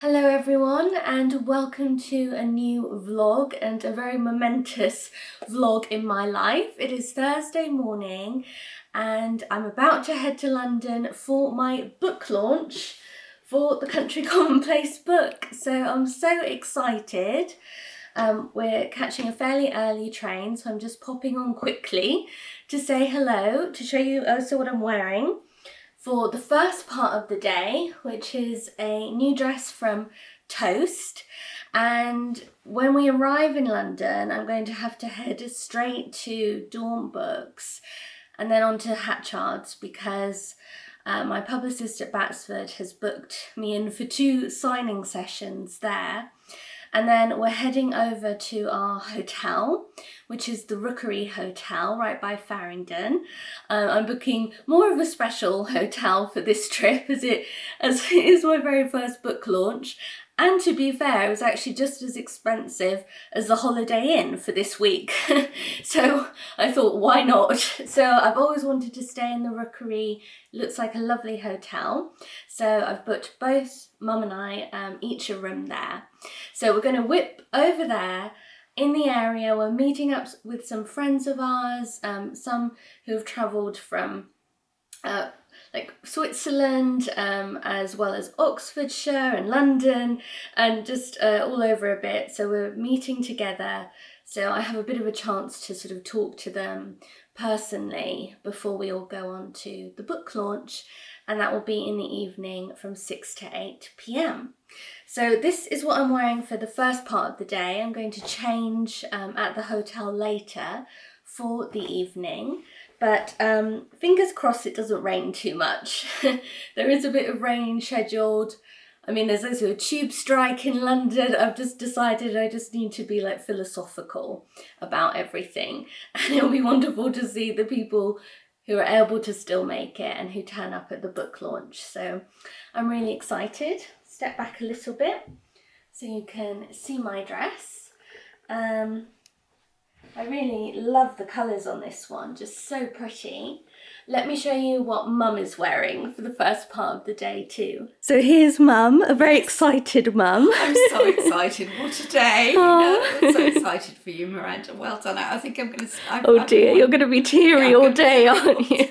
Hello everyone and welcome to a new vlog and a very momentous vlog in my life. It is Thursday morning and I'm about to head to London for my book launch for the Country Commonplace book. So I'm so excited. We're catching a fairly early train, so I'm just popping on quickly to say hello, to show you also what I'm wearing for the first part of the day, which is a new dress from Toast. And when we arrive in London, I'm going to have to head straight to Dawn Books and then on to Hatchard's because my publicist at Batsford has booked me in for 2 signing sessions there. And then we're heading over to our hotel, which is the Rookery Hotel right by Farringdon. I'm booking more of a special hotel for this trip as it is my very first book launch. And to be fair, it was actually just as expensive as the Holiday Inn for this week. So I thought, why not? So I've always wanted to stay in the Rookery. Looks like a lovely hotel. So I've booked both Mum and I each a room there. So we're going to whip over there. In the area, we're meeting up with some friends of ours, some who have travelled from like Switzerland, as well as Oxfordshire and London, and just all over a bit. So we're meeting together. So I have a bit of a chance to sort of talk to them personally before we all go on to the book launch. And that will be in the evening from 6 to 8 p.m. So this is what I'm wearing for the first part of the day. I'm going to change at the hotel later for the evening. But fingers crossed it doesn't rain too much. There is a bit of rain scheduled. I mean, there's also a tube strike in London. I've just decided I just need to be like philosophical about everything. And it'll be wonderful to see the people who are able to still make it and who turn up at the book launch. So I'm really excited. Step back a little bit so you can see my dress. I really love the colours on this one, just so pretty. Let me show you what Mum is wearing for the first part of the day too. So here's Mum, a very excited Mum. I'm so excited. What a day. I'm so excited for you, Miranda. Well done. I think I'm going to... Oh dear, you're going to be teary all day, aren't you?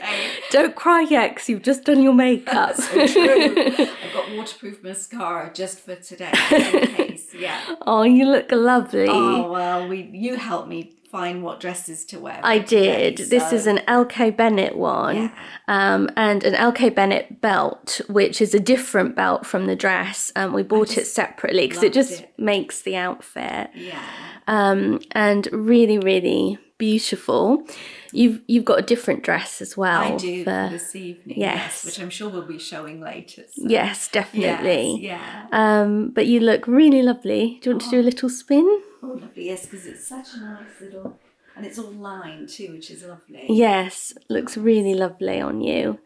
Don't cry yet, because you've just done your makeup. That's so true. I've got waterproof mascara just for today, in case, yeah. Oh, you look lovely. Oh, well, you helped me find what dresses to wear. I did. Today, This is an LK Bennett one, and an LK Bennett belt, which is a different belt from the dress. We bought it separately because it just makes the outfit. Yeah. And really, really beautiful. You've got a different dress as well. I do for this evening. Yes, which I'm sure we'll be showing later. So. Yes, definitely. Yes, yeah. But you look really lovely. Do you want to do a little spin? Oh, lovely, yes, because it's such a nice little... And it's all lined too, which is lovely. Yes, looks really lovely on you.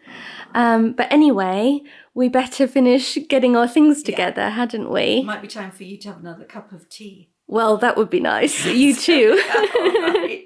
But anyway, we better finish getting our things together, hadn't we? It might be time for you to have another cup of tea. Well, that would be nice. You too. Right.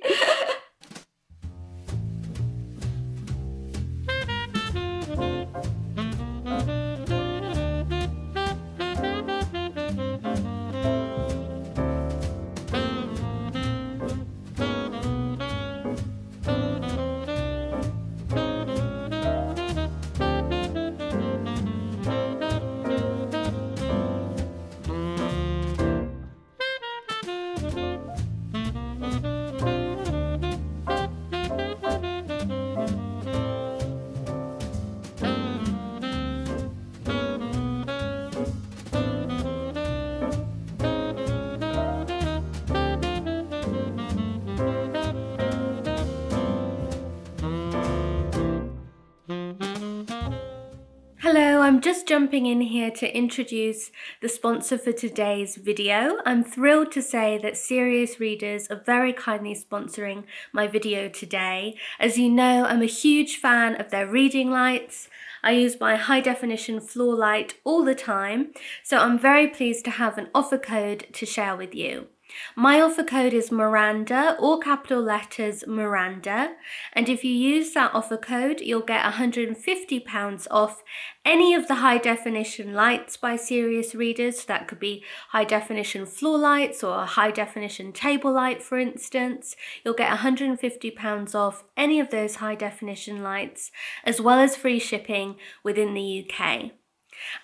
Hello, I'm just jumping in here to introduce the sponsor for today's video. I'm thrilled to say that Serious Readers are very kindly sponsoring my video today. As you know, I'm a huge fan of their reading lights. I use my high definition floor light all the time, so I'm very pleased to have an offer code to share with you. My offer code is Miranda, all capital letters Miranda, and if you use that offer code, you'll get £150 off any of the high definition lights by serious readers. That could be high definition floor lights or a high definition table light, for instance. You'll get £150 off any of those high definition lights, as well as free shipping within the UK.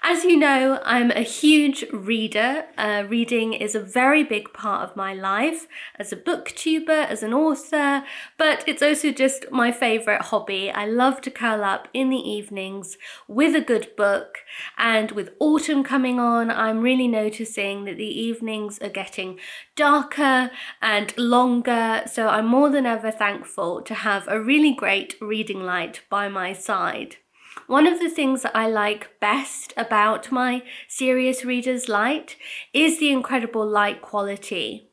As you know, I'm a huge reader. Reading is a very big part of my life as a booktuber, as an author, but it's also just my favourite hobby. I love to curl up in the evenings with a good book, and with autumn coming on, I'm really noticing that the evenings are getting darker and longer, so I'm more than ever thankful to have a really great reading light by my side. One of the things that I like best about my Serious Readers light is the incredible light quality.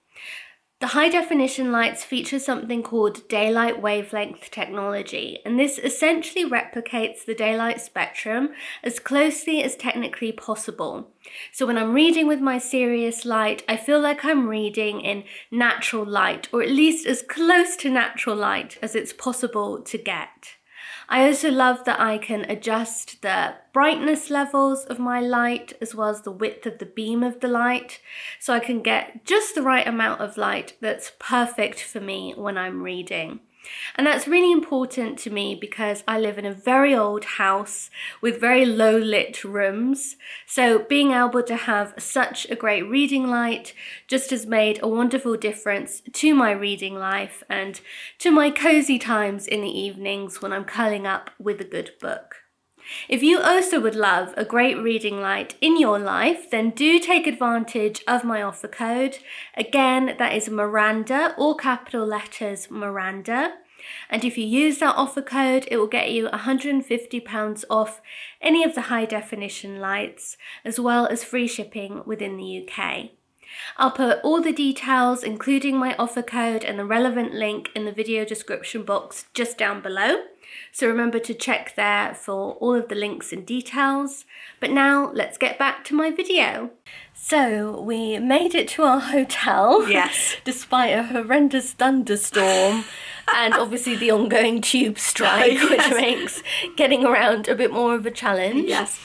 The high definition lights feature something called daylight wavelength technology, and this essentially replicates the daylight spectrum as closely as technically possible. So when I'm reading with my Serious light, I feel like I'm reading in natural light, or at least as close to natural light as it's possible to get. I also love that I can adjust the brightness levels of my light as well as the width of the beam of the light, so I can get just the right amount of light that's perfect for me when I'm reading. And that's really important to me because I live in a very old house with very low lit rooms. So being able to have such a great reading light just has made a wonderful difference to my reading life and to my cozy times in the evenings when I'm curling up with a good book. If you also would love a great reading light in your life, then do take advantage of my offer code. Again, that is Miranda, all capital letters Miranda. And if you use that offer code, it will get you £150 off any of the high definition lights, as well as free shipping within the UK. I'll put all the details, including my offer code and the relevant link, in the video description box just down below. So remember to check there for all of the links and details. But now let's get back to my video. So we made it to our hotel. Yes. Despite a horrendous thunderstorm and obviously the ongoing tube strike, Yes. which makes getting around a bit more of a challenge. Yes.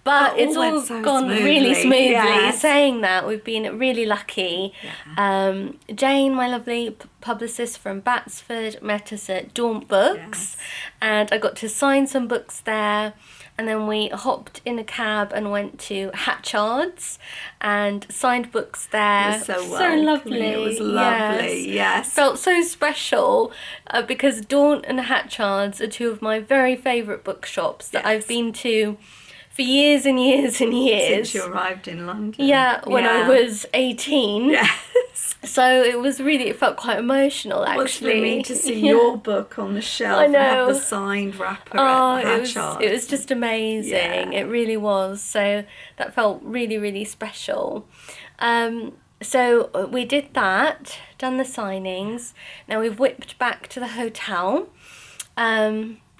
But It it's all all went so gone smoothly. really smoothly. Yes. Saying that, we've been really lucky. Yeah. Jane, my lovely publicist from Batsford, met us at Daunt Books, Yes. and I got to sign some books there. And then we hopped in a cab and went to Hatchard's and signed books there. It was so So welcoming. lovely. It was lovely. Yes. Felt so special because Daunt and Hatchard's are two of my very favourite bookshops that I've been to for years and years and years. Since you arrived in London. Yeah, when I was 18. Yes. So it felt quite emotional actually. It was for me to see Yeah. your book on the shelf I and have know. the signed wrapper Oh, at Hatchard. it was just amazing. Yeah. It really was. So that felt really, really special. So we did that, done the signings. Now we've whipped back to the hotel.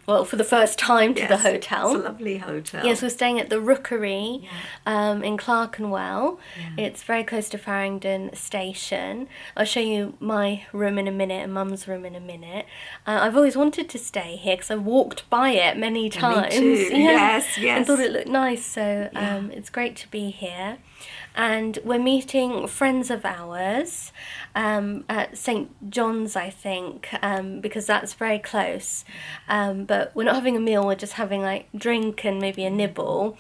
Well, for the first time to the hotel. It's a lovely hotel. Yes, we're staying at the Rookery in Clerkenwell. Yeah. It's very close to Farringdon Station. I'll show you my room in a minute and Mum's room in a minute. I've always wanted to stay here because I walked by it many times. Me too. Yes, yes. And thought it looked nice, so it's great to be here. And we're meeting friends of ours at St John's, I think, because that's very close. But we're not having a meal, we're just having like drink and maybe a nibble,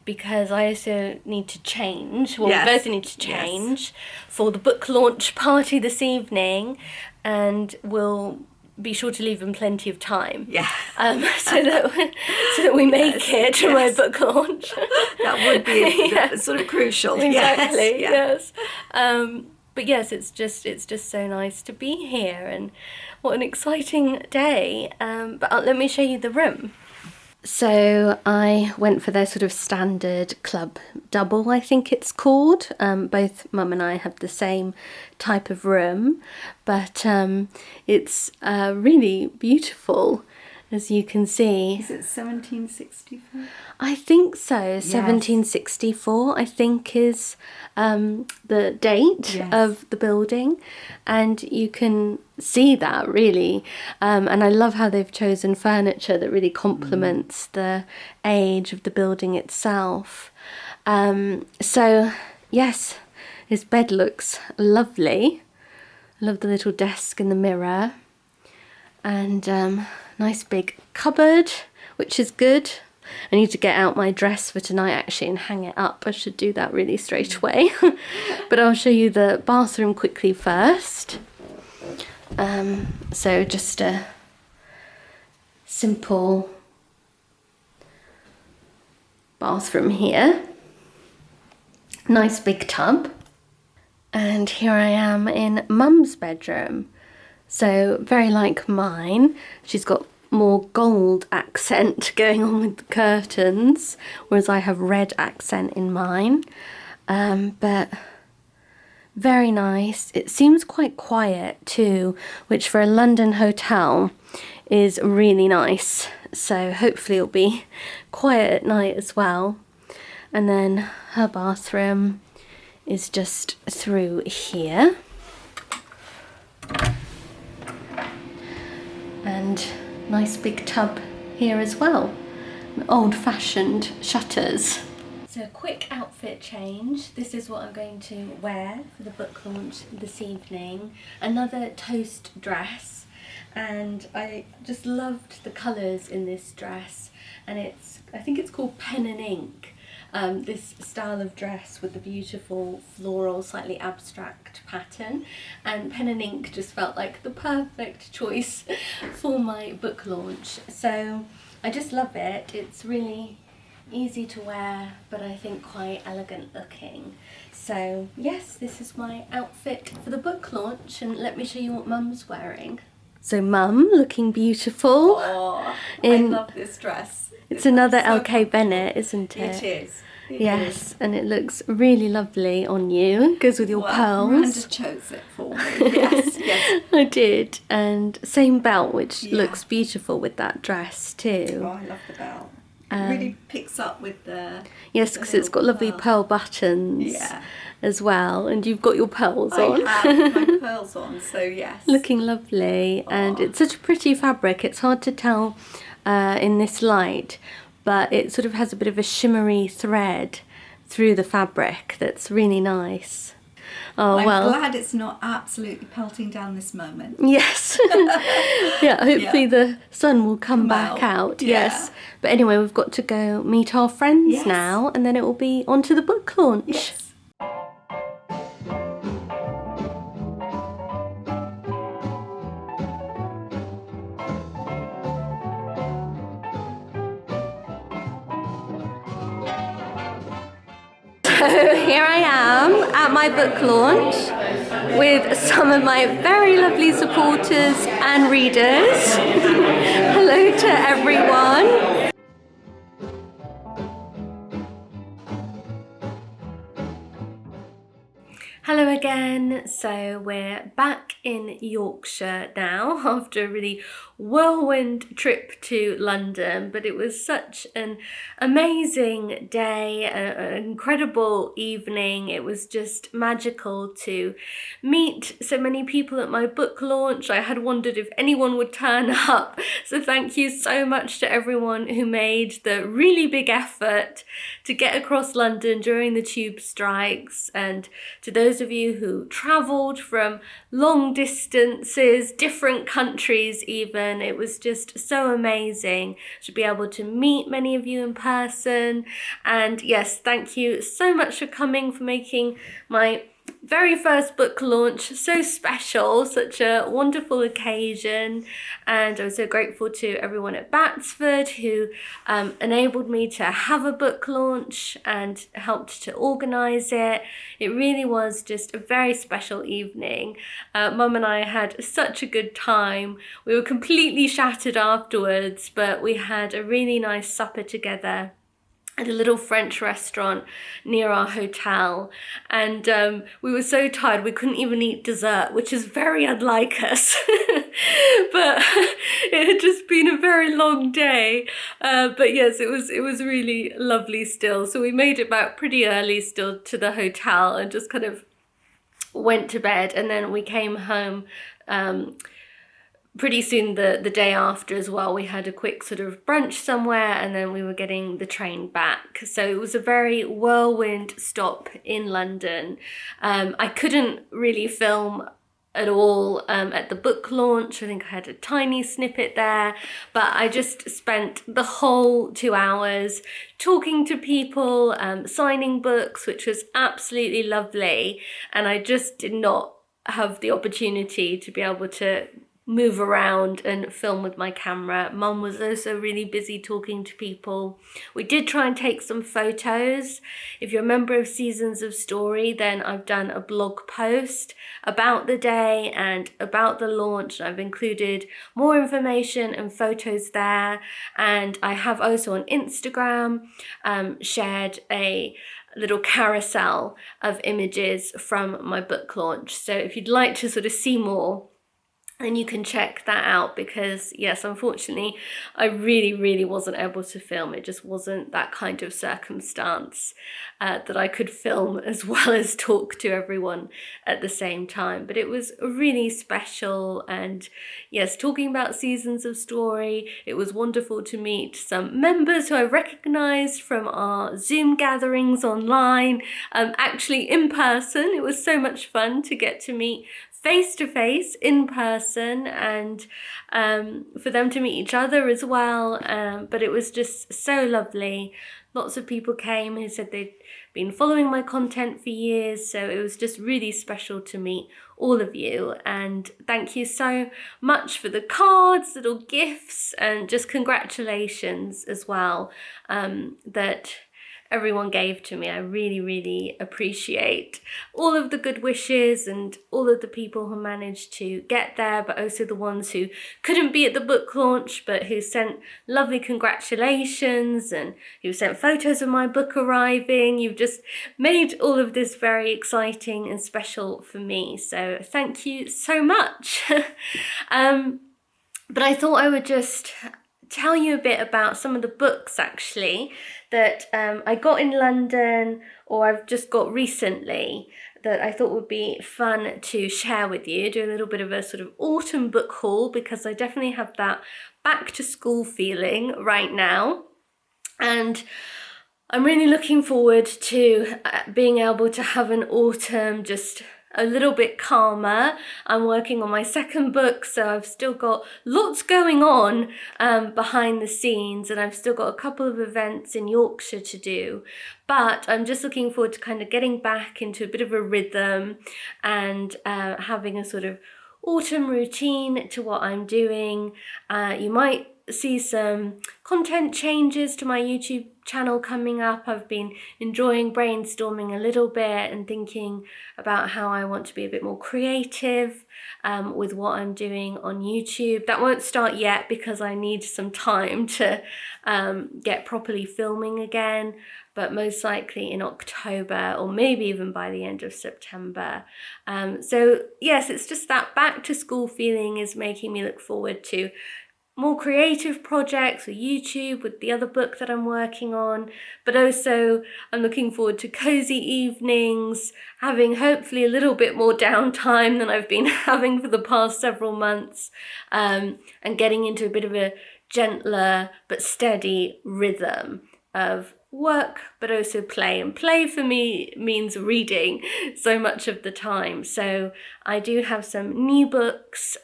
because I also need to change. Well, Yes. we both need to change for the book launch party this evening, and we'll be sure to leave them plenty of time. Yeah. So that we make it to my book launch. That would be sort of crucial. Exactly. Yes. But yes, it's just so nice to be here, and what an exciting day. But let me show you the room. So I went for their sort of standard club double, I think it's called. Both Mum and I have the same type of room, but it's really beautiful. as you can see. Is it 1764? I think so. 1764, I think, is the date of the building, and you can see that really. And I love how they've chosen furniture that really complements the age of the building itself. So yes, his bed looks lovely. I love the little desk and the mirror, and nice big cupboard, which is good. I need to get out my dress for tonight actually and hang it up. I should do that really straight away. But I'll show you the bathroom quickly first. So just a simple bathroom here. Nice big tub. And here I am in Mum's bedroom. So very like mine. She's got more gold accent going on with the curtains, whereas I have red accent in mine. But very nice. It seems quite quiet too, which for a London hotel is really nice. So hopefully it'll be quiet at night as well. And then her bathroom is just through here. And nice big tub here as well. Old-fashioned shutters. So quick outfit change. This is what I'm going to wear for the book launch this evening. Another toast dress, and I just loved the colours in this dress, and I think it's called pen and ink. This style of dress with the beautiful floral, slightly abstract pattern, and pen and ink just felt like the perfect choice for my book launch. So I just love it. It's really easy to wear, but I think quite elegant looking. So yes, this is my outfit for the book launch, and let me show you what Mum's wearing. So Mum looking beautiful. Oh, I love this dress. It's another so LK Bennett, isn't it? It is. Yes, and it looks really lovely on you. Goes with your pearls. Miranda chose it for me. Yes, yes. I did. And same belt, which looks beautiful with that dress too. Oh, I love the belt. It really picks up with the... Yes, because it's got lovely pearl buttons as well. And you've got your pearls on. I have my pearls on, so yes. Looking lovely. And it's such a pretty fabric. It's hard to tell in this light, but it sort of has a bit of a shimmery thread through the fabric that's really nice. Oh, I'm well. glad it's not absolutely pelting down this moment. Yes. Yeah, hopefully the sun will come back out. Yes. But anyway, we've got to go meet our friends now, and then it will be on to the book launch. Yes. So here I am at my book launch with some of my very lovely supporters and readers. Hello to everyone. Hello again. So we're back in Yorkshire now after a really whirlwind trip to London, but it was such an amazing day, an incredible evening. It was just magical to meet so many people at my book launch. I had wondered if anyone would turn up, so thank you so much to everyone who made the really big effort to get across London during the tube strikes, and to those of you who travelled from long distances, different countries even. It was just so amazing to be able to meet many of you in person. And yes, thank you so much for coming, for making my very first book launch so special, such a wonderful occasion. And I was so grateful to everyone at Batsford who enabled me to have a book launch and helped to organise it. It really was just a very special evening. Mum and I had such a good time. We were completely shattered afterwards, but we had a really nice supper together. at a little French restaurant near our hotel, and we were so tired we couldn't even eat dessert, which is very unlike us. But it had just been a very long day. But yes, it was really lovely still. So we made it back pretty early still to the hotel and just kind of went to bed, and then we came home pretty soon the day after as well. We had a quick sort of brunch somewhere, and then we were getting the train back. So it was a very whirlwind stop in London. I couldn't really film at all at the book launch. I think I had a tiny snippet there, but I just spent the whole 2 hours talking to people, signing books, which was absolutely lovely. And I just did not have the opportunity to be able to move around and film with my camera. Mum was also really busy talking to people. We did try and take some photos. If you're a member of Seasons of Story, then I've done a blog post about the day and about the launch. I've included more information and photos there. And I have also on Instagram shared a little carousel of images from my book launch. So if you'd like to sort of see more, and you can check that out, because yes, unfortunately, I really wasn't able to film. It just wasn't that kind of circumstance that I could film as well as talk to everyone at the same time. But it was really special, and yes, talking about Seasons of Story, it was wonderful to meet some members who I recognised from our Zoom gatherings online, actually in person. It was so much fun to get to meet face to face in person, and for them to meet each other as well. But it was just so lovely. Lots of people came who said they'd been following my content for years, so it was just really special to meet all of you. And thank you so much for the cards, little gifts, and just congratulations as well that everyone gave to me. I really appreciate all of the good wishes and all of the people who managed to get there, but also the ones who couldn't be at the book launch but who sent lovely congratulations and who sent photos of my book arriving. You've just made all of this very exciting and special for me, so thank you so much. But I thought I would just tell you a bit about some of the books actually that I got in London, or I've just got recently, that I thought would be fun to share with you. Do a little bit of a sort of autumn book haul, because I definitely have that back to school feeling right now. And I'm really looking forward to being able to have an autumn just a little bit calmer. I'm working on my second book, so I've still got lots going on behind the scenes, and I've still got a couple of events in Yorkshire to do. But I'm just looking forward to kind of getting back into a bit of a rhythm and having a sort of autumn routine to what I'm doing. You might see some content changes to my YouTube channel coming up. I've been enjoying brainstorming a little bit and thinking about how I want to be a bit more creative with what I'm doing on YouTube. That won't start yet because I need some time to get properly filming again, but most likely in October, or maybe even by the end of September. So yes, it's just that back to school feeling is making me look forward to more creative projects with YouTube, with the other book that I'm working on, but also I'm looking forward to cozy evenings, having hopefully a little bit more downtime than I've been having for the past several months, and getting into a bit of a gentler but steady rhythm of work but also play. And play for me means reading so much of the time. So I do have some new books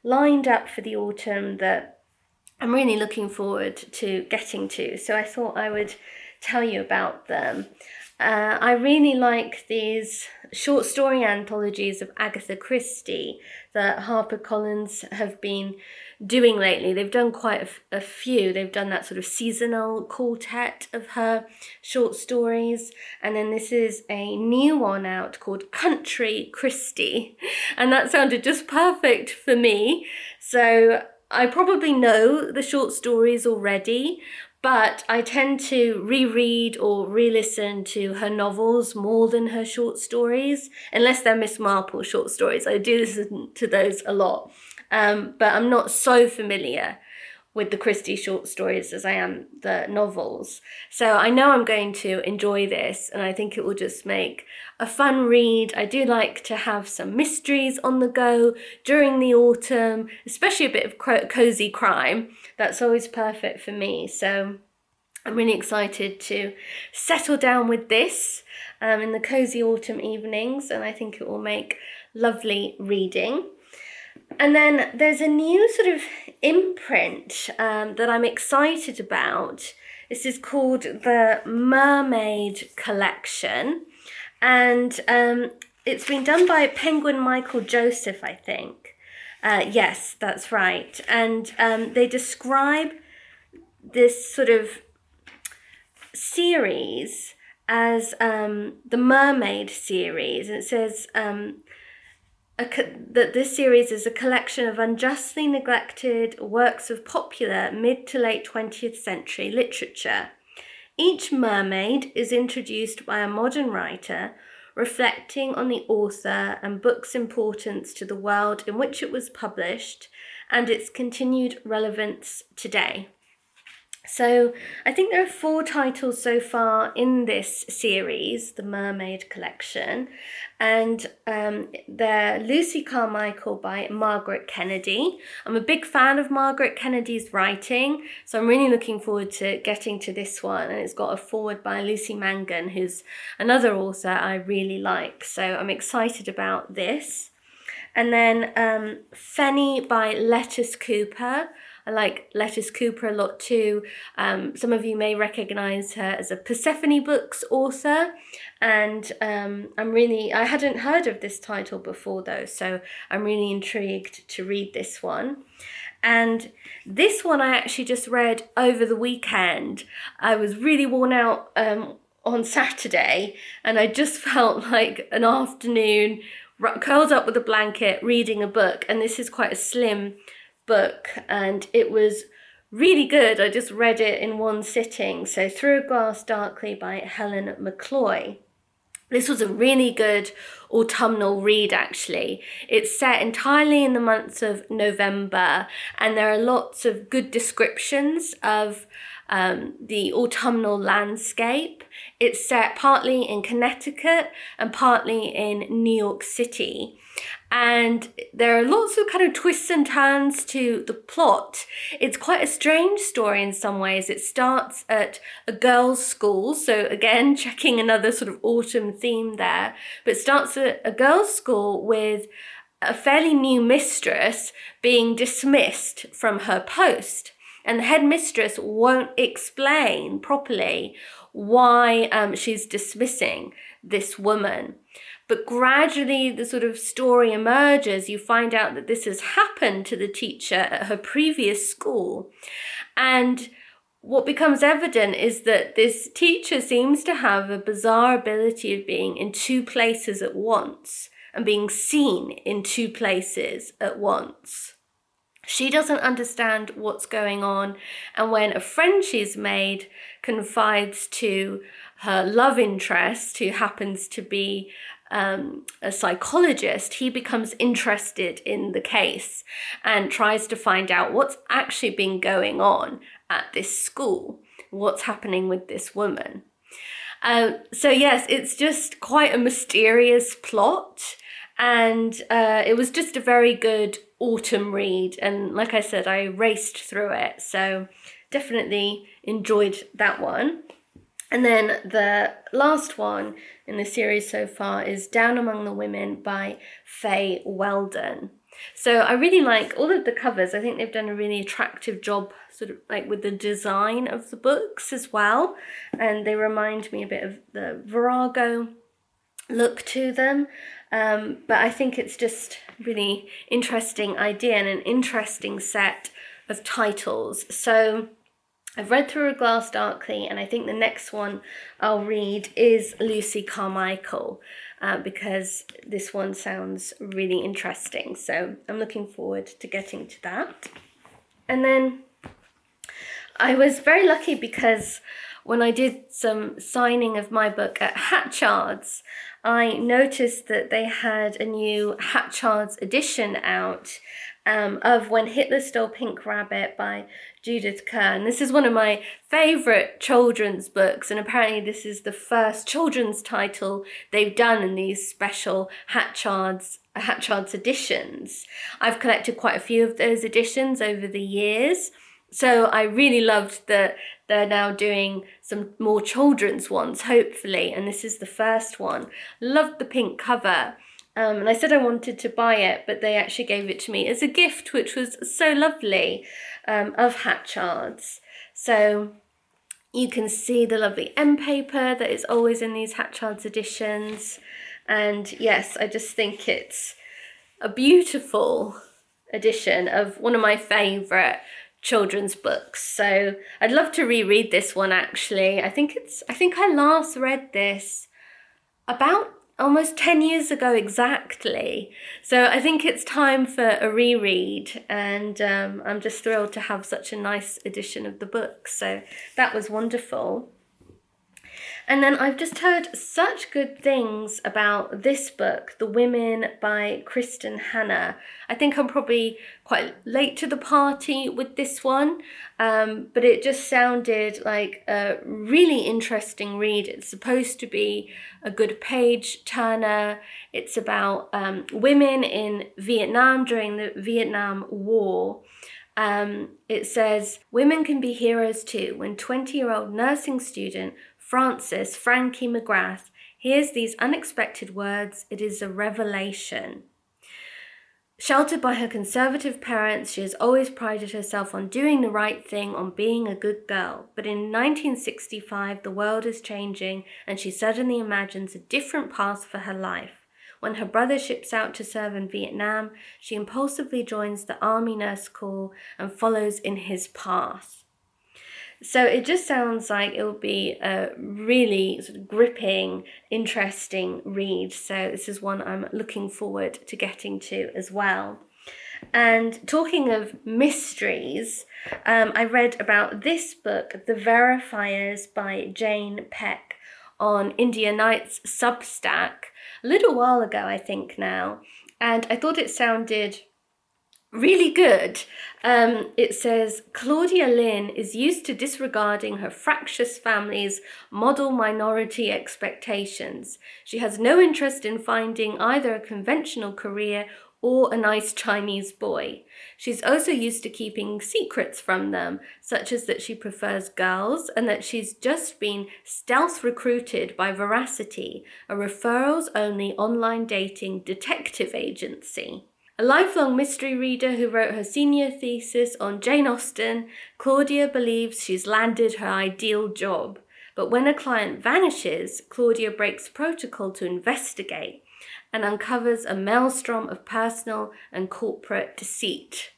lined up for the autumn that I'm really looking forward to getting to. So I thought I would tell you about them. I really like these short story anthologies of Agatha Christie that HarperCollins have been doing lately. They've done quite a few. They've done that sort of seasonal quartet of her short stories. And then this is a new one out called Country Christie. And that sounded just perfect for me. So I probably know the short stories already, But I tend to reread or re-listen to her novels more than her short stories, unless they're Miss Marple short stories. I do listen to those a lot, but I'm not so familiar with the Christie short stories as I am the novels. So I know I'm going to enjoy this, and I think it will just make a fun read. I do like to have some mysteries on the go during the autumn, especially a bit of cozy crime. That's always perfect for me. So I'm really excited to settle down with this in the cozy autumn evenings, and I think it will make lovely reading. And then there's a new sort of imprint that I'm excited about. This is called the Mermaid Collection, and it's been done by Penguin Michael Joseph, I think. Yes, that's right. And they describe this sort of series as the Mermaid series. And it says that this series is a collection of unjustly neglected works of popular mid to late 20th century literature. Each mermaid is introduced by a modern writer, reflecting on the author and book's importance to the world in which it was published and its continued relevance today. So I think there are 4 titles so far in this series, the Mermaid Collection, and they're Lucy Carmichael by Margaret Kennedy. I'm a big fan of Margaret Kennedy's writing, so I'm really looking forward to getting to this one, and it's got a foreword by Lucy Mangan, who's another author I really like, so I'm excited about this. And then Fenny by Lettuce Cooper. I like Lettuce Cooper a lot too. Some of you may recognise her as a Persephone Books author, and I hadn't heard of this title before though, so I'm really intrigued to read this one. And this one I actually just read over the weekend. I was really worn out on Saturday, and I just felt like an afternoon curled up with a blanket reading a book, and this is quite a slim book, and it was really good. I just read it in one sitting. So Through a Glass Darkly by Helen McCloy. This was a really good autumnal read, actually. It's set entirely in the months of November, and there are lots of good descriptions of the autumnal landscape. It's set partly in Connecticut and partly in New York City. And there are lots of kind of twists and turns to the plot. It's quite a strange story in some ways. It starts at a girls' school, so again, checking another sort of autumn theme there, but it starts at a girls' school with a fairly new mistress being dismissed from her post. And the headmistress won't explain properly why she's dismissing this woman. But gradually the sort of story emerges. You find out that this has happened to the teacher at her previous school. And what becomes evident is that this teacher seems to have a bizarre ability of being in 2 places at once and being seen in 2 places at once. She doesn't understand what's going on, and when a friend she's made confides to her love interest, who happens to be a psychologist, he becomes interested in the case and tries to find out what's actually been going on at this school, what's happening with this woman. So yes, it's just quite a mysterious plot, and it was just a very good autumn read, and like I said, I raced through it, so definitely enjoyed that one. And then the last one in the series so far is Down Among the Women by Faye Weldon. So I really like all of the covers. I think they've done a really attractive job sort of like with the design of the books as well, and they remind me a bit of the Virago look to them. But I think it's just really interesting idea and an interesting set of titles. So I've read Through a Glass Darkly, and I think the next one I'll read is Lucy Carmichael, because this one sounds really interesting. So I'm looking forward to getting to that. And then I was very lucky because when I did some signing of my book at Hatchards, I noticed that they had a new Hatchards edition out of When Hitler Stole Pink Rabbit by Judith Kerr. And this is one of my favourite children's books, and apparently this is the first children's title they've done in these special Hatchards editions. I've collected quite a few of those editions over the years. So I really loved that they're now doing some more children's ones, hopefully, and this is the first one. Loved the pink cover, and I said I wanted to buy it, but they actually gave it to me as a gift, which was so lovely, of Hatchards. So you can see the lovely end paper that is always in these Hatchards editions, and yes, I just think it's a beautiful edition of one of my favourite children's books. So I'd love to reread this one actually. I think I last read this about almost 10 years ago exactly. So I think it's time for a reread, and I'm just thrilled to have such a nice edition of the book. So that was wonderful. And then I've just heard such good things about this book, The Women by Kristen Hanna. I think I'm probably quite late to the party with this one, but it just sounded like a really interesting read. It's supposed to be a good page turner. It's about women in Vietnam during the Vietnam War. It says, women can be heroes too. When 20-year-old nursing student Frankie McGrath hears these unexpected words, it is a revelation. Sheltered by her conservative parents, she has always prided herself on doing the right thing, on being a good girl. But in 1965, the world is changing, and she suddenly imagines a different path for her life. When her brother ships out to serve in Vietnam, she impulsively joins the Army Nurse Corps and follows in his path. So it just sounds like it will be a really sort of gripping, interesting read. So this is one I'm looking forward to getting to as well. And talking of mysteries, I read about this book, The Verifiers by Jane Peck, on India Night's Substack a little while ago, I think now. And I thought it sounded really good. It says, Claudia Lynn is used to disregarding her fractious family's model minority expectations. She has no interest in finding either a conventional career or a nice Chinese boy. She's also used to keeping secrets from them, such as that she prefers girls and that she's just been stealth recruited by Veracity, a referrals-only online dating detective agency. A lifelong mystery reader who wrote her senior thesis on Jane Austen, Claudia believes she's landed her ideal job. But when a client vanishes, Claudia breaks protocol to investigate and uncovers a maelstrom of personal and corporate deceit.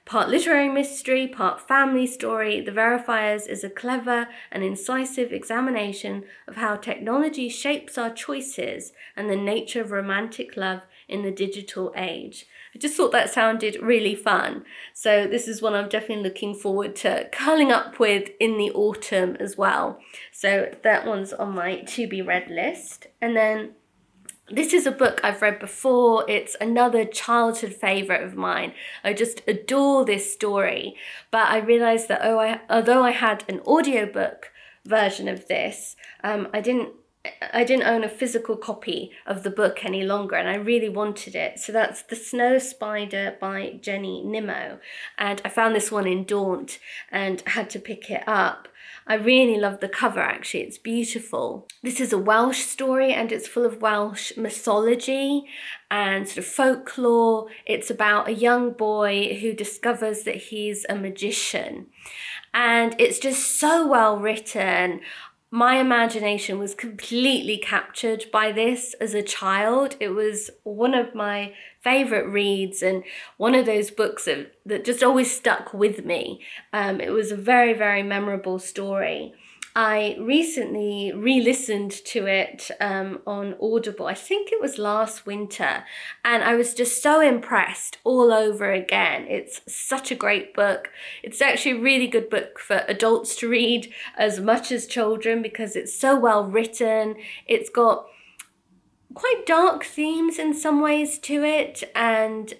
Part literary mystery, part family story, The Verifiers is a clever and incisive examination of how technology shapes our choices and the nature of romantic love in the digital age. I just thought that sounded really fun. So this is one I'm definitely looking forward to curling up with in the autumn as well. So that one's on my to be read list. And then this is a book I've read before. It's another childhood favourite of mine. I just adore this story. But I realised that although I had an audiobook version of this, I didn't own a physical copy of the book any longer, and I really wanted it. So that's The Snow Spider by Jenny Nimmo. And I found this one in Daunt and had to pick it up. I really love the cover, actually. It's beautiful. This is a Welsh story, and it's full of Welsh mythology and sort of folklore. It's about a young boy who discovers that he's a magician. And it's just so well written. My imagination was completely captured by this as a child. It was one of my favourite reads and one of those books that just always stuck with me. It was a very, very memorable story. I recently re-listened to it on Audible. I think it was last winter, and I was just so impressed all over again. It's such a great book. It's actually a really good book for adults to read as much as children because it's so well written. It's got quite dark themes in some ways to it, and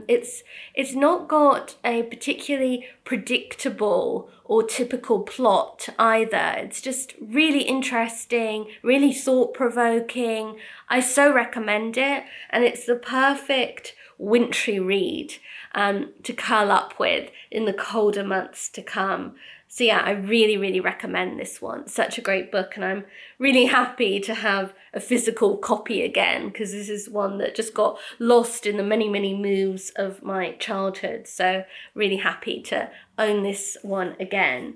it's not got a particularly predictable or typical plot either. It's just really interesting, really thought-provoking. I so recommend it, and it's the perfect wintry read to curl up with in the colder months to come. So yeah, I really, really recommend this one. Such a great book, and I'm really happy to have a physical copy again, because this is one that just got lost in the many, many moves of my childhood. So really happy to own this one again.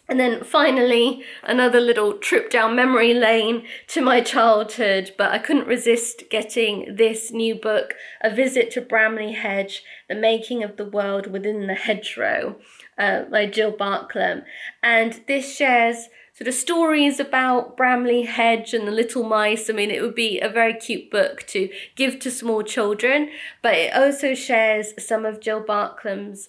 And then finally, another little trip down memory lane to my childhood, but I couldn't resist getting this new book, A Visit to Bramley Hedge, The Making of the World Within the Hedgerow, by Jill Barklam. And this shares sort of stories about Bramley Hedge and the little mice. I mean, it would be a very cute book to give to small children, but it also shares some of Jill Barklam's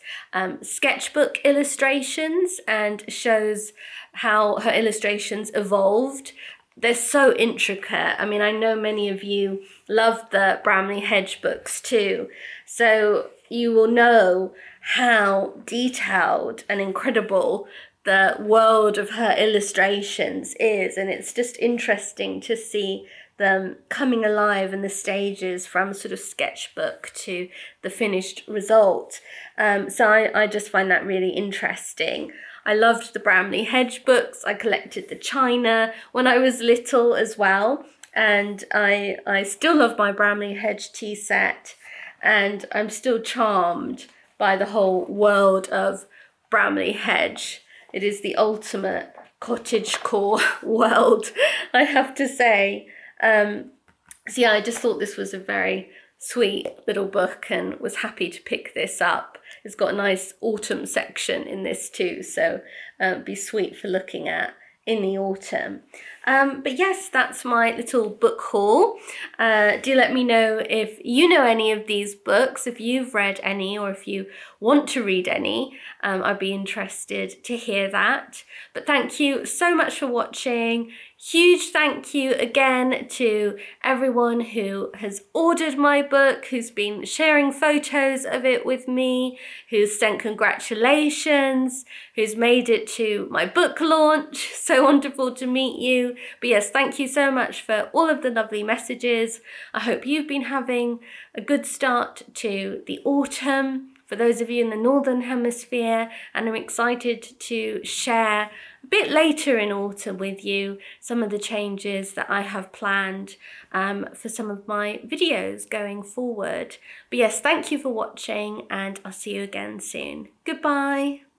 sketchbook illustrations and shows how her illustrations evolved. They're so intricate. I mean, I know many of you love the Bramley Hedge books too, so you will know how detailed and incredible the world of her illustrations is, and it's just interesting to see them coming alive in the stages from sort of sketchbook to the finished result. So I just find that really interesting. I loved the Bramley Hedge books. I collected the china when I was little as well, and I still love my Bramley Hedge tea set, and I'm still charmed by the whole world of Bramley Hedge. It is the ultimate cottagecore world, I have to say. So yeah, I just thought this was a very sweet little book and was happy to pick this up. It's got a nice autumn section in this too, so be sweet for looking at in the autumn. But yes, that's my little book haul. Do let me know if you know any of these books, if you've read any, or if you want to read any. I'd be interested to hear that. But thank you so much for watching. Huge thank you again to everyone who has ordered my book, who's been sharing photos of it with me, who's sent congratulations, who's made it to my book launch. So wonderful to meet you. But yes, thank you so much for all of the lovely messages. I hope you've been having a good start to the autumn for those of you in the Northern Hemisphere, and I'm excited to share a bit later in autumn with you some of the changes that I have planned for some of my videos going forward. But yes, thank you for watching, and I'll see you again soon. Goodbye.